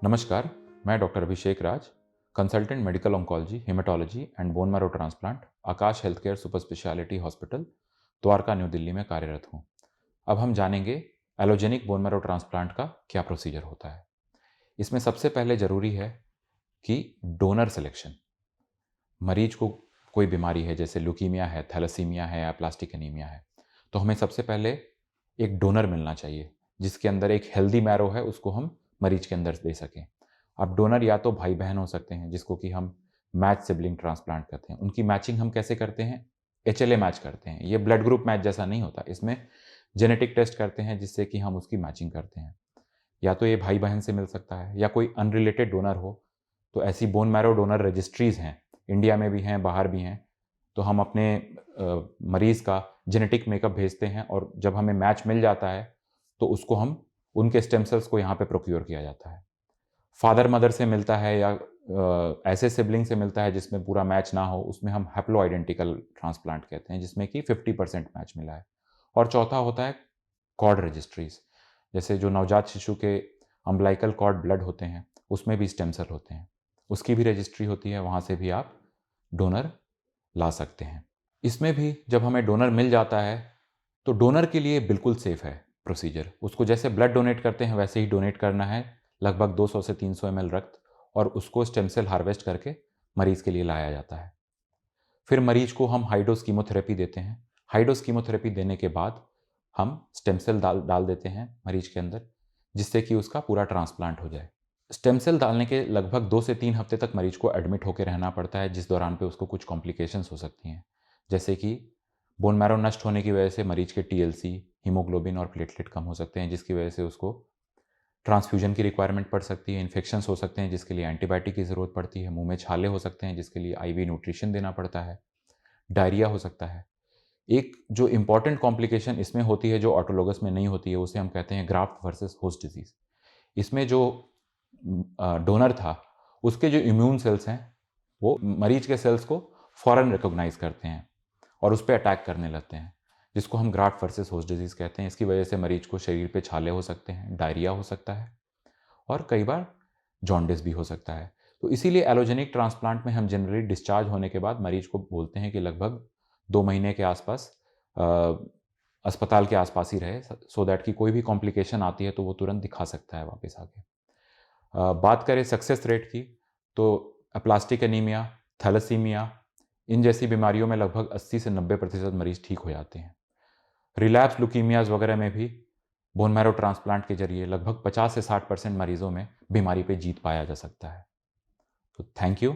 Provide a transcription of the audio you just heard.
नमस्कार, मैं doctor Abhishek Raj, consultant medical oncology, haematology and bone marrow transplant, Akash health care super speciality hospital, Dwarka, new Delhi में कार्यरत हूँ। अब हम जानेंगे एलोजेनिक बोन मैरो ट्रांसप्लांट का क्या प्रोसीजर होता है। इसमें सबसे पहले ज़रूरी है कि डोनर सिलेक्शन। मरीज को कोई बीमारी है, जैसे ल्यूकीमिया है, थैलेसीमिया है या प्लास्टिक एनीमिया है, तो हमें सबसे पहले एक डोनर मिलना चाहिए जिसके अंदर एक हेल्दी मैरो है, उसको हम मरीज के अंदर दे सकें। अब डोनर या तो भाई बहन हो सकते हैं, जिसको कि हम मैच सिबलिंग ट्रांसप्लांट करते हैं। उनकी मैचिंग हम कैसे करते हैं? एचएलए मैच करते हैं। ये ब्लड ग्रुप मैच जैसा नहीं होता, इसमें जेनेटिक टेस्ट करते हैं जिससे कि हम उसकी मैचिंग करते हैं। या तो ये भाई बहन से मिल सकता है या कोई अनरिलेटेड डोनर हो, तो ऐसी बोन मैरो डोनर रजिस्ट्रीज हैं, इंडिया में भी हैं, बाहर भी हैं। तो हम अपने मरीज का जेनेटिक मेकअप भेजते हैं और जब हमें मैच मिल जाता है तो उसको हम उनके स्टेम सेल्स को यहाँ पे प्रोक्योर किया जाता है। फादर मदर से मिलता है या ऐसे सिबलिंग से मिलता है जिसमें पूरा मैच ना हो, उसमें हम हैप्लो आइडेंटिकल ट्रांसप्लांट कहते हैं, जिसमें कि 50% मैच मिला है। और चौथा होता है कॉर्ड रजिस्ट्रीज, जैसे जो नवजात शिशु के अम्बलाइकल कॉर्ड ब्लड होते हैं, उसमें भी स्टेम सेल होते हैं, उसकी भी रजिस्ट्री होती है, वहाँ से भी आप डोनर ला सकते हैं। इसमें भी जब हमें डोनर मिल जाता है तो डोनर के लिए बिल्कुल सेफ है प्रोसीजर। उसको जैसे ब्लड डोनेट करते हैं वैसे ही डोनेट करना है, लगभग 200 से 300 ml रक्त, और उसको स्टेम सेल हार्वेस्ट करके मरीज के लिए लाया जाता है। फिर मरीज को हम हाई डोज कीमोथेरेपी देते हैं। हाई डोज कीमोथेरेपी देने के बाद हम स्टेम सेल डाल डाल देते हैं मरीज के अंदर, जिससे कि उसका पूरा ट्रांसप्लांट हो जाए। स्टेम सेल डालने के लगभग 2 से 3 हफ्ते तक मरीज को एडमिट होकर रहना पड़ता है, जिस दौरान पे उसको कुछ कॉम्प्लिकेशंस हो सकती हैं, जैसे कि बोन मैरो नष्ट होने की वजह से मरीज के टीएलसी, हीमोग्लोबिन और प्लेटलेट कम हो सकते हैं, जिसकी वजह से उसको ट्रांसफ्यूजन की रिक्वायरमेंट पड़ सकती है। इन्फेक्शंस हो सकते हैं जिसके लिए एंटीबायोटिक की ज़रूरत पड़ती है। मुंह में छाले हो सकते हैं जिसके लिए आईवी न्यूट्रिशन देना पड़ता है। डायरिया हो सकता है। एक जो इम्पॉर्टेंट कॉम्प्लिकेशन इसमें होती है, जो ऑटोलोगस में नहीं होती है, उसे हम कहते हैं ग्राफ्ट वर्सेस होस्ट डिजीज़। इसमें जो डोनर था, उसके जो इम्यून सेल्स हैं, वो मरीज के सेल्स को फ़ौरन रिकॉग्नाइज़ करते हैं और उस पे अटैक करने लगते हैं, जिसको हम ग्राफ्ट वर्सेस होस्ट डिजीज़ कहते हैं। इसकी वजह से मरीज को शरीर पे छाले हो सकते हैं, डायरिया हो सकता है और कई बार जॉन्डिस भी हो सकता है। तो इसीलिए एलोजेनिक ट्रांसप्लांट में हम जनरली डिस्चार्ज होने के बाद मरीज को बोलते हैं कि लगभग 2 महीने के आसपास अस्पताल के आसपास ही रहे, सो दैट कि कोई भी कॉम्प्लिकेशन आती है तो वो तुरंत दिखा सकता है वापस आके। बात करें सक्सेस रेट की, तो अप्लास्टिक एनीमिया, थैलेसीमिया, इन जैसी बीमारियों में लगभग 80 से 90% मरीज ठीक हो जाते हैं। रिलैप्स ल्यूकीमियाज वगैरह में भी बोन मैरो ट्रांसप्लांट के जरिए लगभग 50 से 60% मरीजों में बीमारी पे जीत पाया जा सकता है। तो थैंक यू।